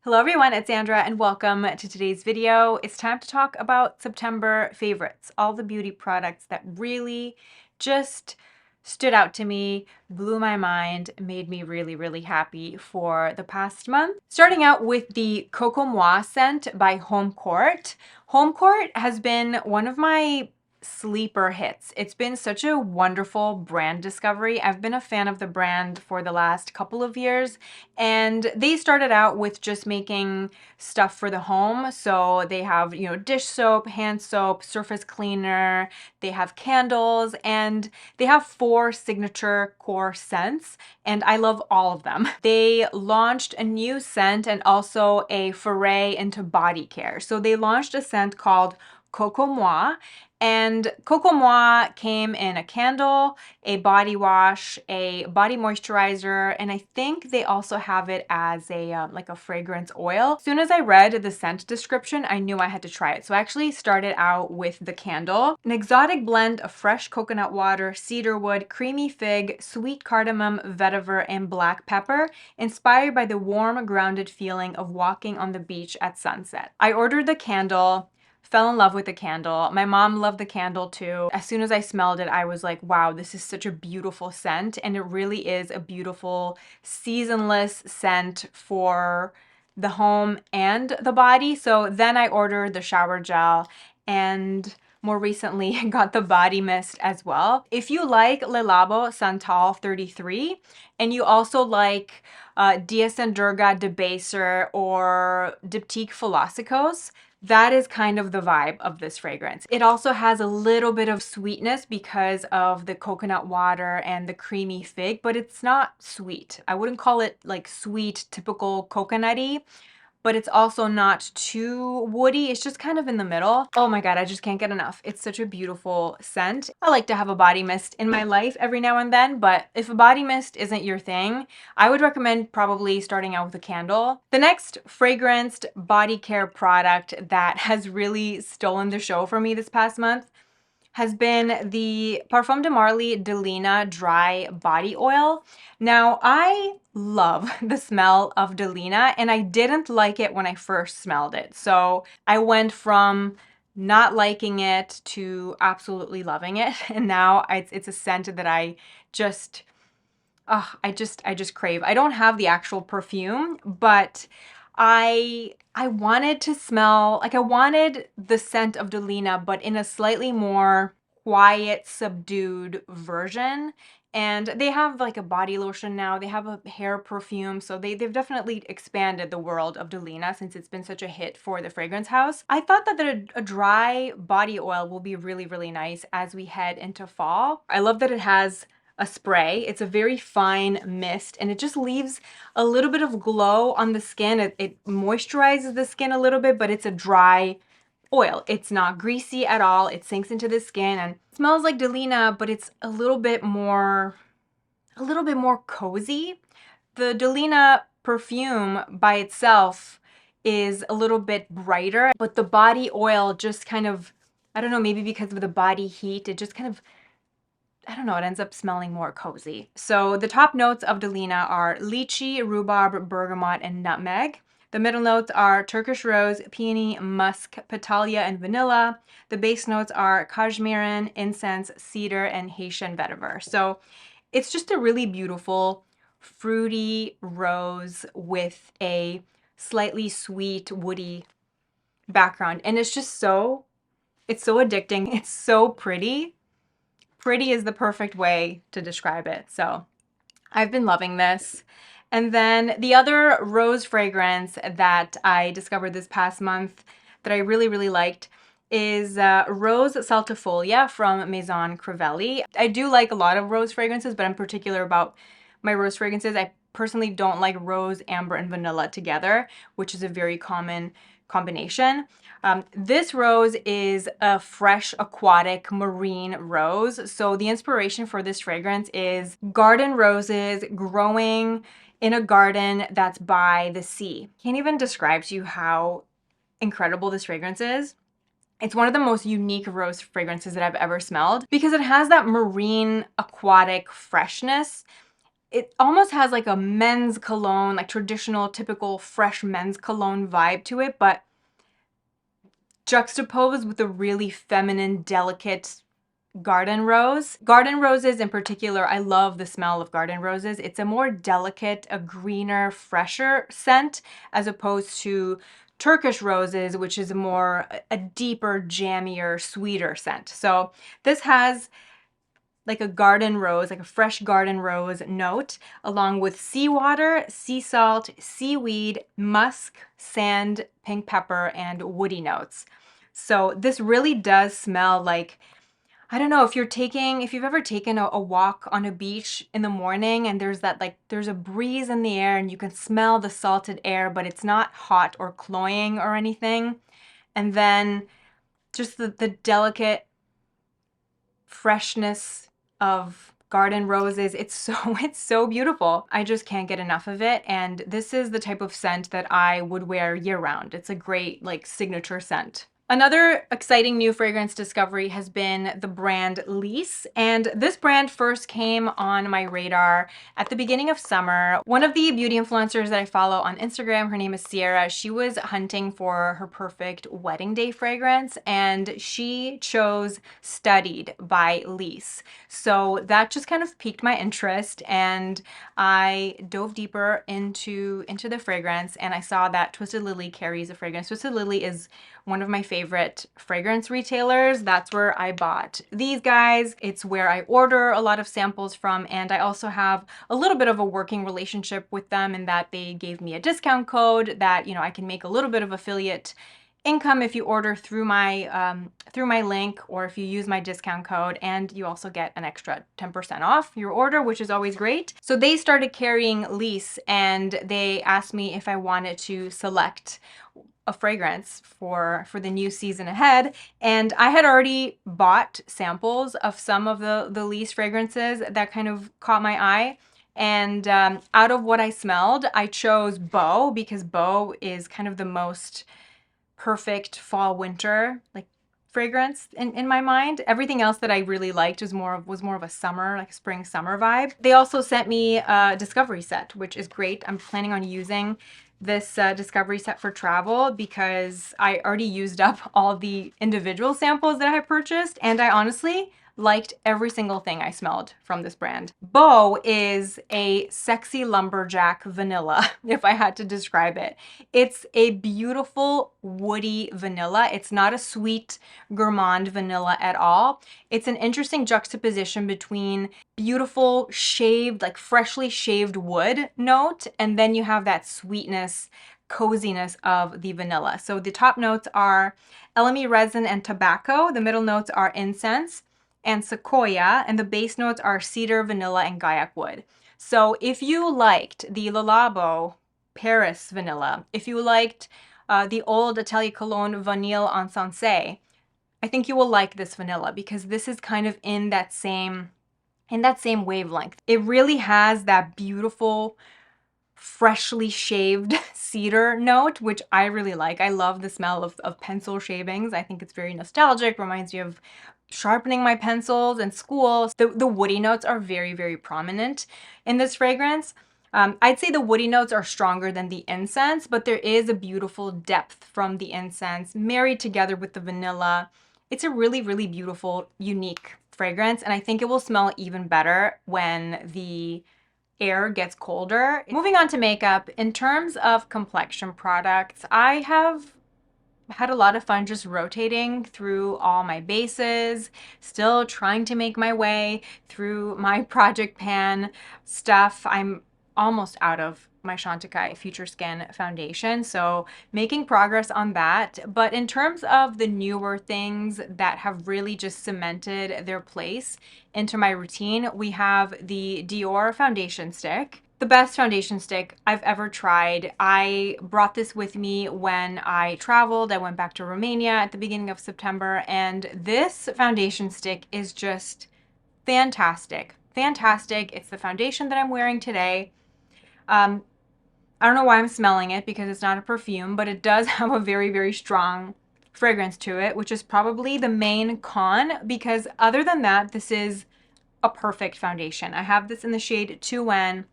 Hello everyone, it's Sandra and welcome to today's video. It's time to talk about September favorites, all the beauty products that really just stood out to me, blew my mind, made me really happy for the past month. Starting out with the Cocomoi scent by Homecourt. Homecourt has been one of my sleeper hits. It's been such a wonderful brand discovery. I've been a fan of the brand for the last couple of years, and they started out with just making stuff for the home. So they have, dish soap, hand soap, surface cleaner, they have candles, and they have 4 signature core scents, and I love all of them. They launched a new scent and also a foray into body care. So they launched a scent called Cocomoi, and Cocomoi came in a candle, a body wash, a body moisturizer, and I think they also have it as a like a fragrance oil. As soon as I read the scent description, I knew I had to try it. So I actually started out with the candle. An exotic blend of fresh coconut water, cedarwood, creamy fig, sweet cardamom, vetiver, and black pepper, inspired by the warm, grounded feeling of walking on the beach at sunset. I ordered the candle, fell in love with the candle. My mom loved the candle too. As soon as I smelled it, I was like, wow, this is such a beautiful scent. And it really is a beautiful seasonless scent for the home and the body. So then I ordered the shower gel and more recently got the body mist as well. If you like Le Labo Santal 33 and you also like ttsandra Debaser or Diptyque Philosophos, that is kind of the vibe of this fragrance. It also has a little bit of sweetness because of the coconut water and the creamy fig, but it's not sweet. I wouldn't call it like sweet, typical coconutty, but it's also not too woody. It's just kind of in the middle. Oh my God, I just can't get enough. It's such a beautiful scent. I like to have a body mist in my life every now and then, but if a body mist isn't your thing, I would recommend probably starting out with a candle. The next fragranced body care product that has really stolen the show for me this past month has been the Parfums de Marly Delina Dry Body Oil. Now, I love the smell of Delina, and I didn't like it when I first smelled it. So I went from not liking it to absolutely loving it, and now it's a scent that I just, I just crave. I don't have the actual perfume, but I wanted to smell, like I wanted the scent of Delina, but in a slightly more quiet, subdued version. And they have like a body lotion now. They have a hair perfume. So they've definitely expanded the world of Delina since it's been such a hit for the fragrance house. I thought that a dry body oil will be really nice as we head into fall. I love that it has a spray. It's a very fine mist and it just leaves a little bit of glow on the skin. It moisturizes the skin a little bit, but it's a dry oil. It's not greasy at all. It sinks into the skin and smells like Delina, but it's a little bit more cozy. The Delina perfume by itself is a little bit brighter, but the body oil just kind of, I don't know, maybe because of the body heat, it just kind of, I don't know, it ends up smelling more cozy. So the top notes of Delina are lychee, rhubarb, bergamot, and nutmeg. The middle notes are Turkish rose, peony, musk, petalia, and vanilla. The base notes are cashmere, incense, cedar, and Haitian vetiver. So it's just a really beautiful, fruity rose with a slightly sweet, woody background. And it's just it's so addicting. It's so pretty. Pretty is the perfect way to describe it. So I've been loving this. And then the other rose fragrance that I discovered this past month that I really liked is Rose Saltifolia from Maison Crivelli. I do like a lot of rose fragrances, but I'm particular about my rose fragrances. I personally don't like rose, amber, and vanilla together, which is a very common combination. This rose is a fresh aquatic marine rose. So the inspiration for this fragrance is garden roses growing in a garden that's by the sea. Can't even describe to you how incredible this fragrance is. It's one of the most unique rose fragrances that I've ever smelled because it has that marine aquatic freshness. it almost has like a men's cologne, like traditional, typical, fresh men's cologne vibe to it, but juxtaposed with a really feminine, delicate garden rose. Garden roses in particular, I love the smell of garden roses. It's a more delicate, a greener, fresher scent as opposed to Turkish roses, which is a deeper, jammier, sweeter scent. So this has like a garden rose, like a fresh garden rose note, along with seawater, sea salt, seaweed, musk, sand, pink pepper, and woody notes. So this really does smell like, I don't know, if you've ever taken a walk on a beach in the morning and there's a breeze in the air and you can smell the salted air, but it's not hot or cloying or anything. And then just the delicate freshness of garden roses. It's so beautiful. I just can't get enough of it. And this is the type of scent that I would wear year round. It's a great like signature scent. Another exciting new fragrance discovery has been the brand Liis, and this brand first came on my radar at the beginning of summer. One of the beauty influencers that I follow on Instagram, her name is Ciele, she was hunting for her perfect wedding day fragrance, and she chose Studied by Liis. So that just kind of piqued my interest, and I dove deeper into the fragrance, and I saw that Twisted Lily carries a fragrance. Twisted Lily is one of my favorite fragrance retailers. That's where I bought these guys. It's where I order a lot of samples from, and I also have a little bit of a working relationship with them in that they gave me a discount code that, you know, I can make a little bit of affiliate income if you order through my link, or if you use my discount code, and you also get an extra 10% off your order, which is always great. So they started carrying Liis, and they asked me if I wanted to select a fragrance for the new season ahead, and I had already bought samples of some of the Liis fragrances that kind of caught my eye. And out of what I smelled, I chose Beau, because Beau is kind of the most perfect fall winter like fragrance in my mind. Everything else that I really liked was more of a summer, like a spring summer vibe. They also sent me a discovery set, which is great. I'm planning on using this discovery set for travel because I already used up all the individual samples that I had purchased, and I honestly liked every single thing I smelled from this brand. Beau is a sexy lumberjack vanilla, if I had to describe it. It's a beautiful woody vanilla. It's not a sweet gourmand vanilla at all. It's an interesting juxtaposition between beautiful shaved, like freshly shaved wood note, and then you have that sweetness, coziness of the vanilla. So the top notes are elemi resin and tobacco. The middle notes are incense and sequoia, and the base notes are cedar, vanilla, and gaiac wood. So if you liked the Le Labo Paris vanilla, if you liked the old Atelier Cologne Vanille Encensé, I think you will like this vanilla, because this is kind of in that same wavelength. It really has that beautiful, freshly shaved cedar note, which I really like. I love the smell of pencil shavings. I think it's very nostalgic, reminds me of sharpening my pencils in school. The woody notes are very, very prominent in this fragrance. I'd say the woody notes are stronger than the incense, but there is a beautiful depth from the incense married together with the vanilla. It's a really, really beautiful, unique fragrance, and I think it will smell even better when the air gets colder. Moving on to makeup, in terms of complexion products, I have had a lot of fun just rotating through all my bases, still trying to make my way through my Project Pan stuff. I'm almost out of my Chantecaille Future Skin foundation, so making progress on that. But in terms of the newer things that have really just cemented their place into my routine, we have the Dior foundation stick. The best foundation stick I've ever tried. I brought this with me when I traveled. I went back to Romania at the beginning of September, and this foundation stick is just fantastic. Fantastic. It's the foundation that I'm wearing today. I don't know why I'm smelling it, because it's not a perfume, but it does have a very, very strong fragrance to it, which is probably the main con, because other than that, this is a perfect foundation. I have this in the shade 2N.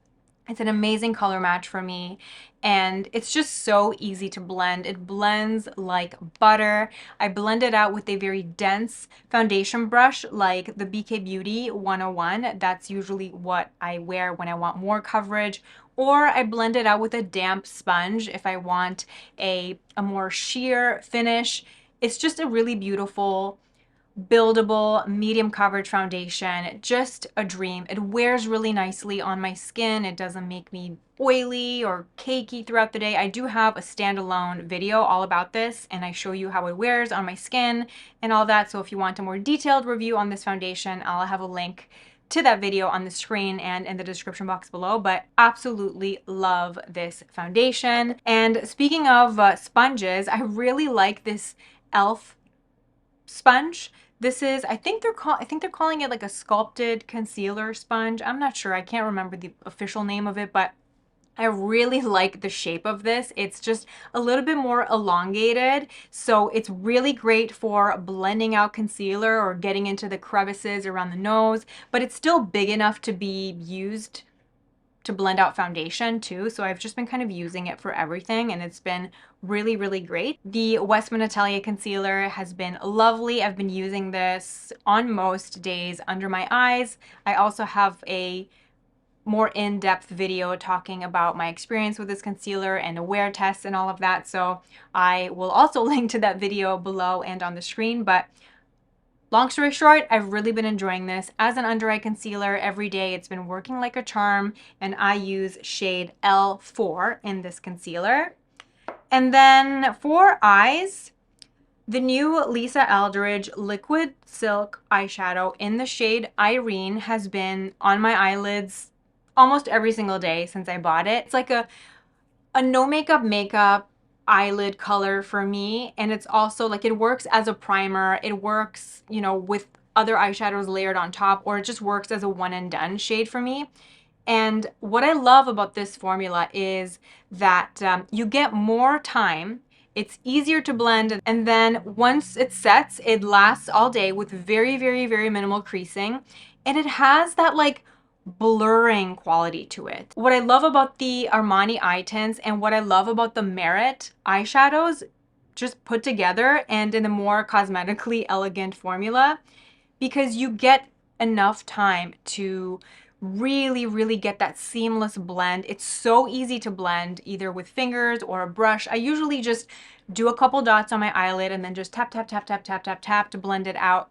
It's an amazing color match for me, and it's just so easy to blend. It blends like butter. I blend it out with a very dense foundation brush like the BK Beauty 101. That's usually what I wear when I want more coverage. Or I blend it out with a damp sponge if I want a more sheer finish. It's just a really beautiful buildable medium coverage foundation. Just a dream. It wears really nicely on my skin. It doesn't make me oily or cakey throughout the day. I do have a standalone video all about this, and I show you how it wears on my skin and all that. So if you want a more detailed review on this foundation, I'll have a link to that video on the screen and in the description box below. But absolutely love this foundation. And speaking of sponges, I really like this e.l.f. sponge. This is, I think they're calling it like a sculpted concealer sponge. I'm not sure. I can't remember the official name of it, but I really like the shape of this. It's just a little bit more elongated, so it's really great for blending out concealer or getting into the crevices around the nose, but it's still big enough to be used to blend out foundation too. So I've just been kind of using it for everything, and it's been really, really great. The Westman Atelier concealer has been lovely. I've been using this on most days under my eyes. I also have a more in-depth video talking about my experience with this concealer and a wear test and all of that. So I will also link to that video below and on the screen. But long story short, I've really been enjoying this as an under eye concealer every day. It's been working like a charm, and I use shade L4 in this concealer. And then for eyes, the new Lisa Eldridge Liquid Silk eyeshadow in the shade Irene has been on my eyelids almost every single day since I bought it. It's like a no makeup eyelid color for me, and it's also like it works as a primer. It works, you know, with other eyeshadows layered on top, or it just works as a one and done shade for me. And what I love about this formula is that you get more time. It's easier to blend, and then once it sets, it lasts all day with very, very, very minimal creasing, and it has that like blurring quality to it. What I love about the Armani eye tints and what I love about the Merit eyeshadows just put together and in a more cosmetically elegant formula, because you get enough time to really, really get that seamless blend. It's so easy to blend either with fingers or a brush. I usually just do a couple dots on my eyelid and then just tap, tap, tap, tap, tap, tap, tap to blend it out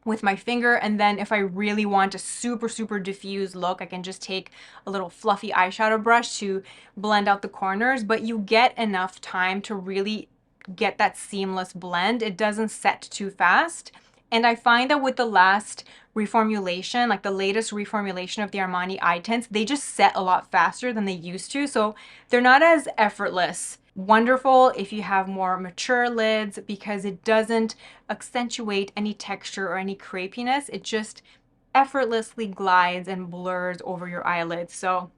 with my finger. And then if I really want a super, super diffuse look, I can just take a little fluffy eyeshadow brush to blend out the corners. But you get enough time to really get that seamless blend. It doesn't set too fast. And I find that with the last reformulation, like the latest reformulation of the Armani eye tints, they just set a lot faster than they used to. So they're not as effortless. Wonderful if you have more mature lids, because it doesn't accentuate any texture or any crepiness. It just effortlessly glides and blurs over your eyelids. So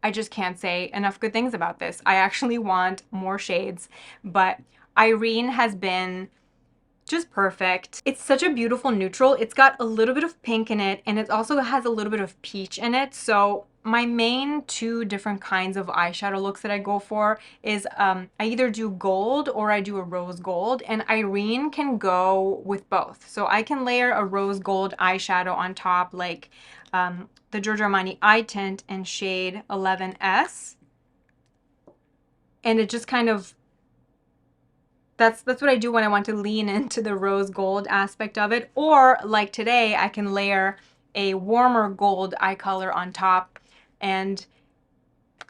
I just can't say enough good things about this. I actually want more shades, but Irene has been just perfect. It's such a beautiful neutral. It's got a little bit of pink in it, and it also has a little bit of peach in it. So my main two different kinds of eyeshadow looks that I go for is I either do gold or I do a rose gold, and Irene can go with both. So I can layer a rose gold eyeshadow on top, like the Giorgio Armani eye tint in shade 11S, and it just kind of, that's what I do when I want to lean into the rose gold aspect of it. Or like today, I can layer a warmer gold eye color on top and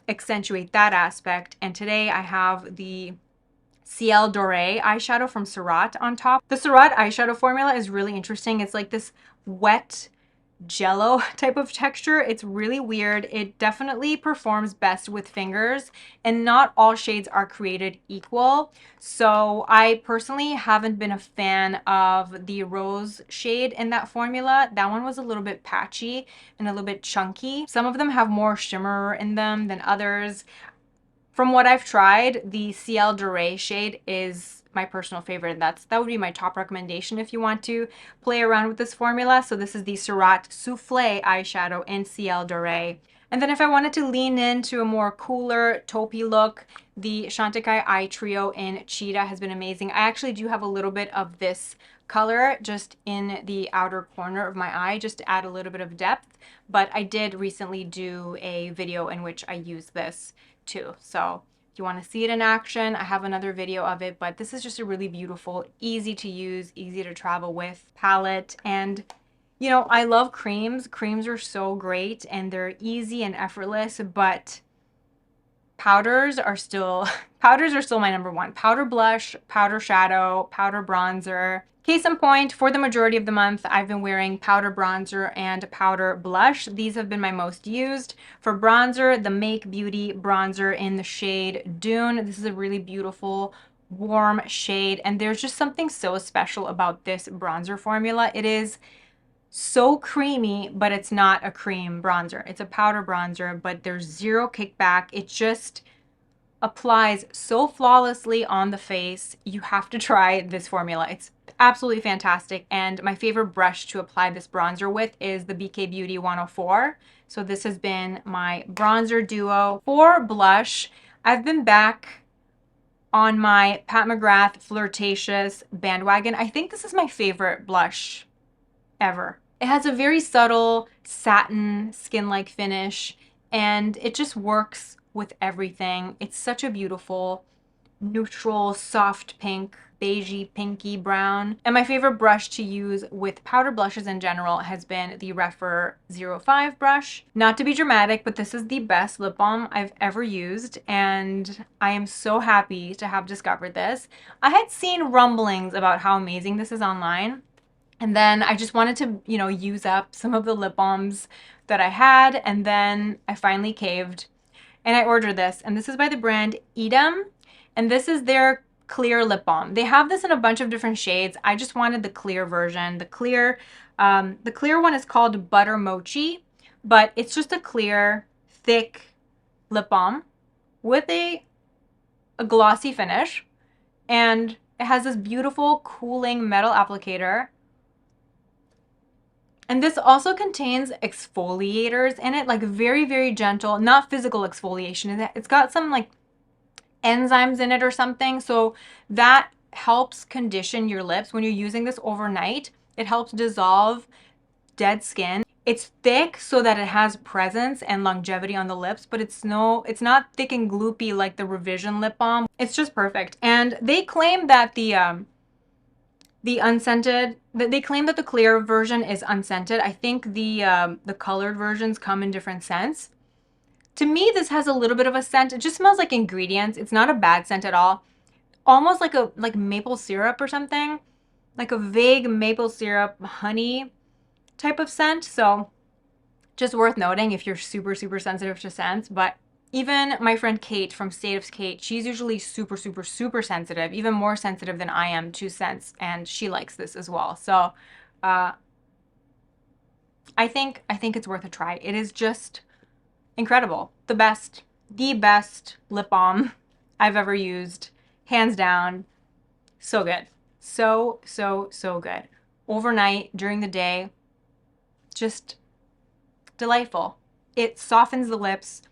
accentuate that aspect. And today I have the Ciel Dore eyeshadow from Surratt on top. The Surratt eyeshadow formula is really interesting. It's like this wet jello type of texture. It's really weird. It definitely performs best with fingers, and not all shades are created equal. So I personally haven't been a fan of the rose shade in that formula. That one was a little bit patchy and a little bit chunky. Some of them have more shimmer in them than others. From what I've tried, the Ciel Dore shade is my personal favorite. That would be my top recommendation if you want to play around with this formula. So this is the Surratt Souffle eyeshadow in Ciel Dore. And then if I wanted to lean into a more cooler taupey look, the Chantecaille Eye Trio in Cheetah has been amazing. I actually do have a little bit of this color just in the outer corner of my eye just to add a little bit of depth. But I did recently do a video in which I used this too. So if you want to see it in action, I have another video of it, but this is just a really beautiful, easy to use, easy to travel with palette. And you know, I love creams. Creams are so great and they're easy and effortless, but powders are still my number one. Powder blush, powder shadow, powder bronzer. Case in point, for the majority of the month, I've been wearing powder bronzer and powder blush. These have been my most used. For bronzer, the Make Beauty bronzer in the shade Dune. This is a really beautiful, warm shade, and there's just something so special about this bronzer formula. It is so creamy, but it's not a cream bronzer. It's a powder bronzer, but there's zero kickback. It just applies so flawlessly on the face. You have to try this formula. It's absolutely fantastic. And my favorite brush to apply this bronzer with is the BK Beauty 104. So this has been my bronzer duo. For blush, I've been back on my Pat McGrath Fleurtatious bandwagon. I think this is my favorite blush ever. It has a very subtle satin skin-like finish, and it just works with everything. It's such a beautiful, neutral, soft pink, beigey, pinky brown. And my favorite brush to use with powder blushes in general has been the Rephr 05 brush. Not to be dramatic, but this is the best lip balm I've ever used, and I am so happy to have discovered this. I had seen rumblings about how amazing this is online, and then I just wanted to, you know, use up some of the lip balms that I had, and then I finally caved and I ordered this. And this is by the brand Eadem, and this is their clear lip balm. They have this in a bunch of different shades. I just wanted the clear version. The clear one is called Butter Mochi, but it's just a clear, thick lip balm with a glossy finish, and it has this beautiful cooling metal applicator. And this also contains exfoliators in it, like very, very gentle, not physical exfoliation. It's got some like enzymes in it or something. So that helps condition your lips. When you're using this overnight, it helps dissolve dead skin. It's thick so that it has presence and longevity on the lips, but it's not thick and gloopy like the Revision lip balm. It's just perfect. And they claim that they claim that the clear version is unscented. I think the colored versions come in different scents. To me, this has a little bit of a scent. It just smells like ingredients. It's not a bad scent at all. Almost like maple syrup or something. Like a vague maple syrup, honey type of scent. So just worth noting if you're super, super sensitive to scents. But even my friend Kate from State of Kate, she's usually super, super, super sensitive, even more sensitive than I am to scents, and she likes this as well. So I think it's worth a try. It is just incredible. The best lip balm I've ever used, hands down. So good. So, so, so good. Overnight, during the day, just delightful. It softens the lips.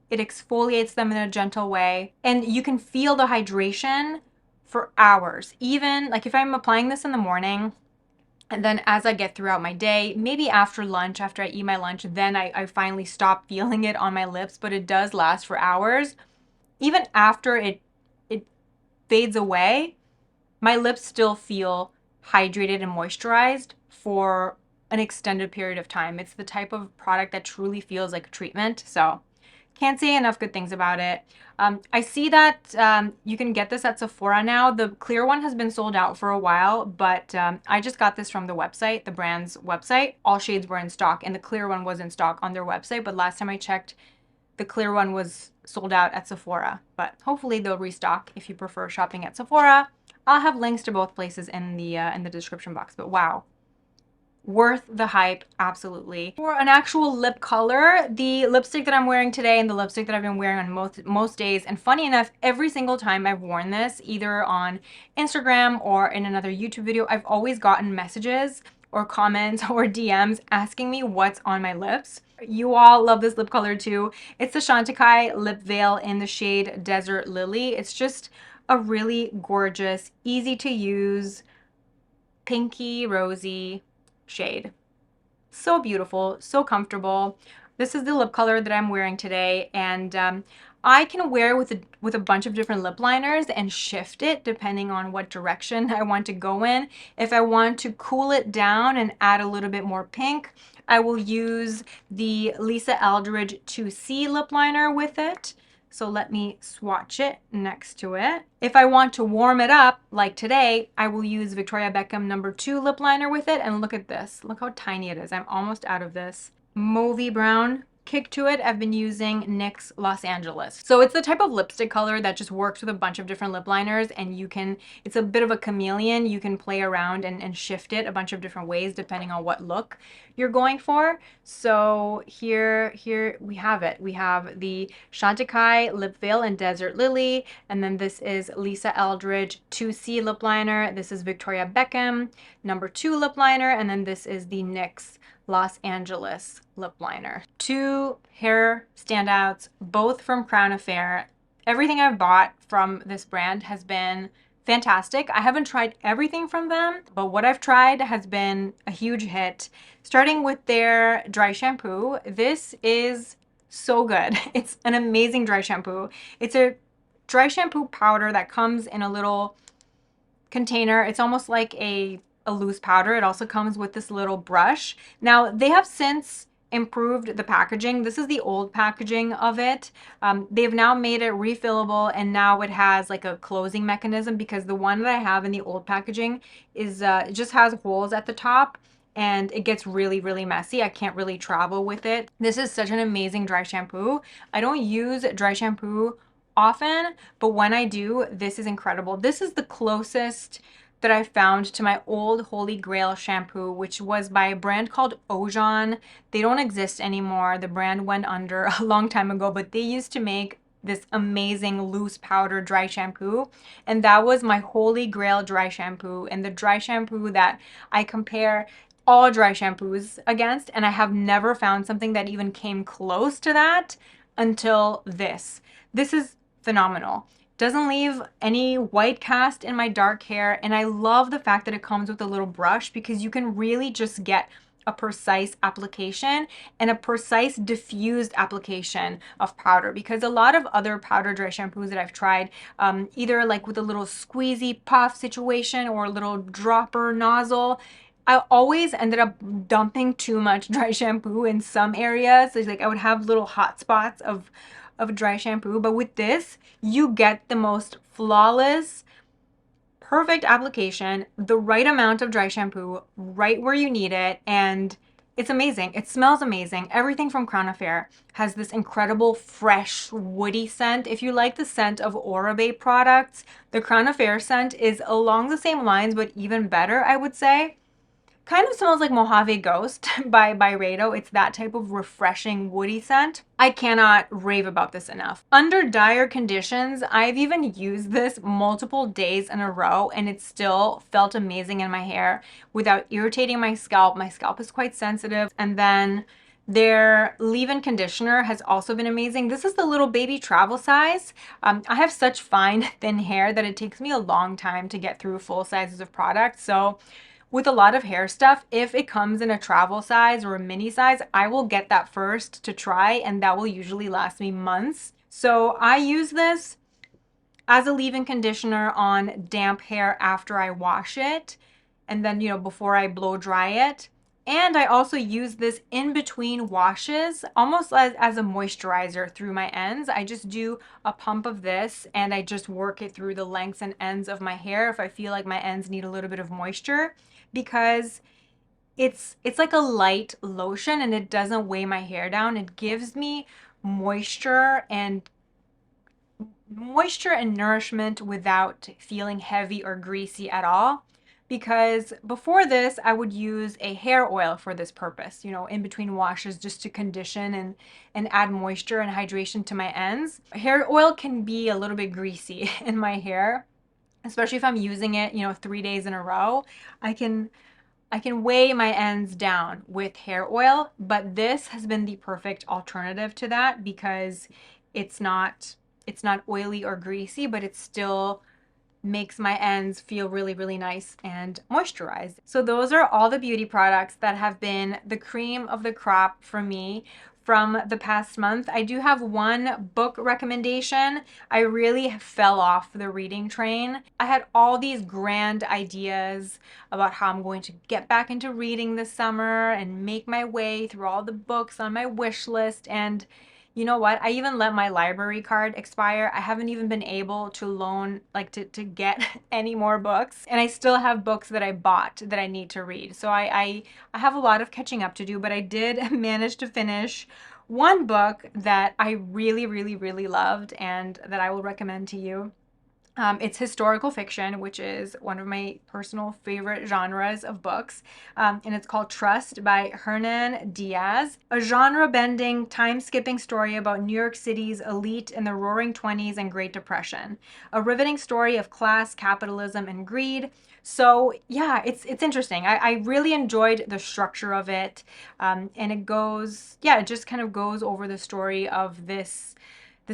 It exfoliates them in a gentle way, and you can feel the hydration for hours. Even like if I'm applying this in the morning, and then as I get throughout my day, maybe after lunch, after I eat my lunch, then I finally stop feeling it on my lips, but it does last for hours. Even after it fades away, my lips still feel hydrated and moisturized for an extended period of time. It's the type of product that truly feels like a treatment. So can't say enough good things about it. I see that you can get this at Sephora now. The clear one has been sold out for a while, but I just got this from the website, the brand's website. All shades were in stock, and the clear one was in stock on their website, but last time I checked, the clear one was sold out at Sephora. But hopefully they'll restock if you prefer shopping at Sephora. I'll have links to both places in the description box. But wow, Worth the hype, absolutely. For an actual lip color, the lipstick that I'm wearing today and the lipstick that I've been wearing on most days, and funny enough, every single time I've worn this, either on Instagram or in another YouTube video, I've always gotten messages or comments or DMs asking me what's on my lips. You all love this lip color too. It's the Chantecaille Lip Veil in the shade Desert Lily. It's just a really gorgeous, easy to use, pinky rosy shade. So beautiful, so comfortable. This is the lip color that I'm wearing today, and I can wear with a bunch of different lip liners and shift it depending on what direction I want to go in. If I want to cool it down and add a little bit more pink, I will use the Lisa Eldridge 2C lip liner with it. So let me swatch it next to it. If I want to warm it up, like today, I will use Victoria Beckham number 2 lip liner with it. And look at this. Look how tiny it is. I'm almost out of this. Mauvey brown kick to it. I've been using NYX Los Angeles. So it's the type of lipstick color that just works with a bunch of different lip liners, and you can, it's a bit of a chameleon. You can play around and shift it a bunch of different ways depending on what look you're going for. So here we have it. We have the Chantecaille Lip Veil in Desert Lily, and then this is Lisa Eldridge 2C lip liner. This is Victoria Beckham number 2 lip liner, and then this is the NYX Los Angeles lip liner. 2 hair standouts, both from Crown Affair. Everything I've bought from this brand has been fantastic. I haven't tried everything from them, but what I've tried has been a huge hit. Starting with their dry shampoo, this is so good. It's an amazing dry shampoo. It's a dry shampoo powder that comes in a little container. It's almost like a loose powder. It also comes with this little brush. Now, they have since improved the packaging. This is the old packaging of it. They've now made it refillable, and now it has like a closing mechanism, because the one that I have in the old packaging is it just has holes at the top, and it gets really, really messy. I can't really travel with it. This is such an amazing dry shampoo. I don't use dry shampoo often, but when I do, this is incredible. This is the closest that I found to my old Holy Grail shampoo, which was by a brand called Ojon. They don't exist anymore. The brand went under a long time ago, but they used to make this amazing loose powder dry shampoo, and that was my Holy Grail dry shampoo, and the dry shampoo that I compare all dry shampoos against, and I have never found something that even came close to that until this. This is phenomenal. Doesn't leave any white cast in my dark hair, and I love the fact that it comes with a little brush, because you can really just get a precise application and a precise diffused application of powder, because a lot of other powder dry shampoos that I've tried, either like with a little squeezy puff situation or a little dropper nozzle, I always ended up dumping too much dry shampoo in some areas. So like I would have little hot spots of dry shampoo, but with this, you get the most flawless, perfect application, the right amount of dry shampoo, right where you need it, and it's amazing. It smells amazing. Everything from Crown Affair has this incredible, fresh, woody scent. If you like the scent of Oribe products, the Crown Affair scent is along the same lines, but even better, I would say. Kind of smells like Mojave Ghost by Rado. It's that type of refreshing woody scent. I cannot rave about this enough. Under dire conditions, I've even used this multiple days in a row, and it still felt amazing in my hair without irritating my scalp. My scalp is quite sensitive. And then their leave-in conditioner has also been amazing. This is the little baby travel size. I have such fine, thin hair that it takes me a long time to get through full sizes of product. So with a lot of hair stuff, if it comes in a travel size or a mini size, I will get that first to try, and that will usually last me months. So I use this as a leave-in conditioner on damp hair after I wash it, and then, you know, before I blow dry it. And I also use this in between washes, almost as a moisturizer through my ends. I just do a pump of this, and I just work it through the lengths and ends of my hair if I feel like my ends need a little bit of moisture, because it's like a light lotion and it doesn't weigh my hair down. It gives me moisture and nourishment without feeling heavy or greasy at all. because before this, I would use a hair oil for this purpose, you know, in between washes just to condition and add moisture and hydration to my ends. Hair oil can be a little bit greasy in my hair, especially if I'm using it, you know, 3 days in a row. I can weigh my ends down with hair oil, but this has been the perfect alternative to that because it's not oily or greasy, but it still makes my ends feel really, really nice and moisturized. So those are all the beauty products that have been the cream of the crop for me from the past month. I do have one book recommendation. I really fell off the reading train. I had all these grand ideas about how I'm going to get back into reading this summer and make my way through all the books on my wish list, and you know what? I even let my library card expire. I haven't even been able to loan, like to get any more books. And I still have books that I bought that I need to read. So I have a lot of catching up to do, but I did manage to finish one book that I really, really, really loved and that I will recommend to you. It's historical fiction, which is one of my personal favorite genres of books, and it's called Trust by Hernan Diaz, a genre-bending, time-skipping story about New York City's elite in the Roaring '20s and Great Depression, a riveting story of class, capitalism, and greed. So yeah, it's interesting. I really enjoyed the structure of it, and it goes, yeah, it just kind of goes over the story of this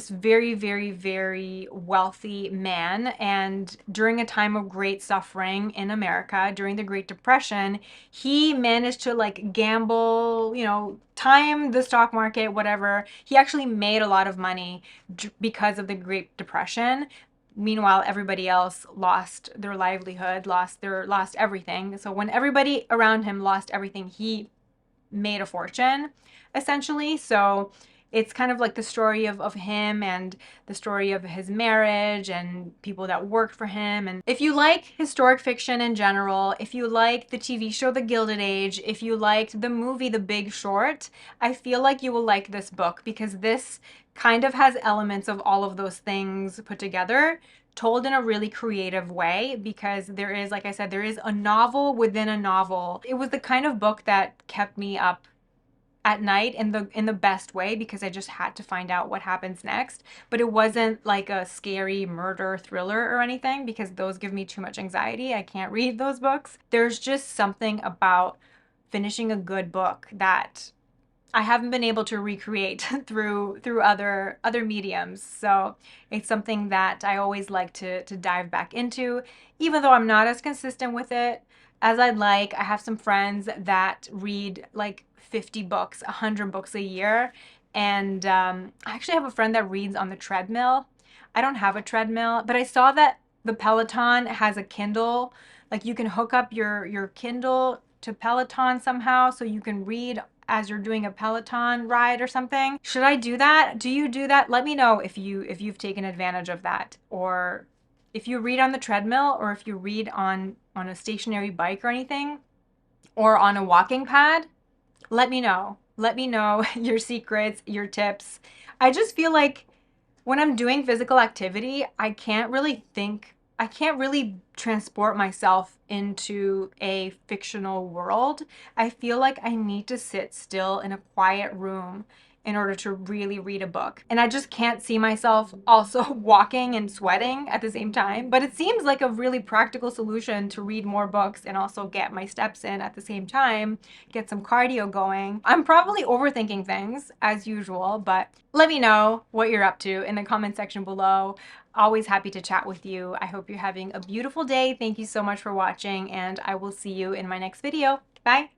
very, very, very wealthy man. And during a time of great suffering in America, during the Great Depression, he managed to like gamble, you know, time the stock market, whatever. He actually made a lot of money because of the Great Depression. Meanwhile, everybody else lost their livelihood, lost everything. So when everybody around him lost everything, he made a fortune, essentially. So it's kind of like the story of him and the story of his marriage and people that worked for him. And if you like historic fiction in general, if you like the TV show The Gilded Age, if you liked the movie The Big Short, I feel like you will like this book because this kind of has elements of all of those things put together, told in a really creative way, because there is, like I said, there is a novel within a novel. It was the kind of book that kept me up at night in the best way because I just had to find out what happens next. But it wasn't like a scary murder thriller or anything because those give me too much anxiety. I can't read those books. There's just something about finishing a good book that I haven't been able to recreate through other mediums. So it's something that I always like to dive back into, even though I'm not as consistent with it as I'd like. I have some friends that read like 50 books, 100 books a year. And I actually have a friend that reads on the treadmill. I don't have a treadmill, but I saw that the Peloton has a Kindle. Like you can hook up your Kindle to Peloton somehow so you can read as you're doing a Peloton ride or something. Should I do that? Do you do that? Let me know if you've taken advantage of that, or if you read on the treadmill, or if you read on a stationary bike or anything, or on a walking pad. Let me know. Let me know your secrets, your tips. I just feel like when I'm doing physical activity, I can't really transport myself into a fictional world. I feel like I need to sit still in a quiet room in order to really read a book. And I just can't see myself also walking and sweating at the same time. But it seems like a really practical solution to read more books and also get my steps in at the same time, get some cardio going. I'm probably overthinking things as usual, but let me know what you're up to in the comment section below. Always happy to chat with you. I hope you're having a beautiful day. Thank you so much for watching, and I will see you in my next video. Bye.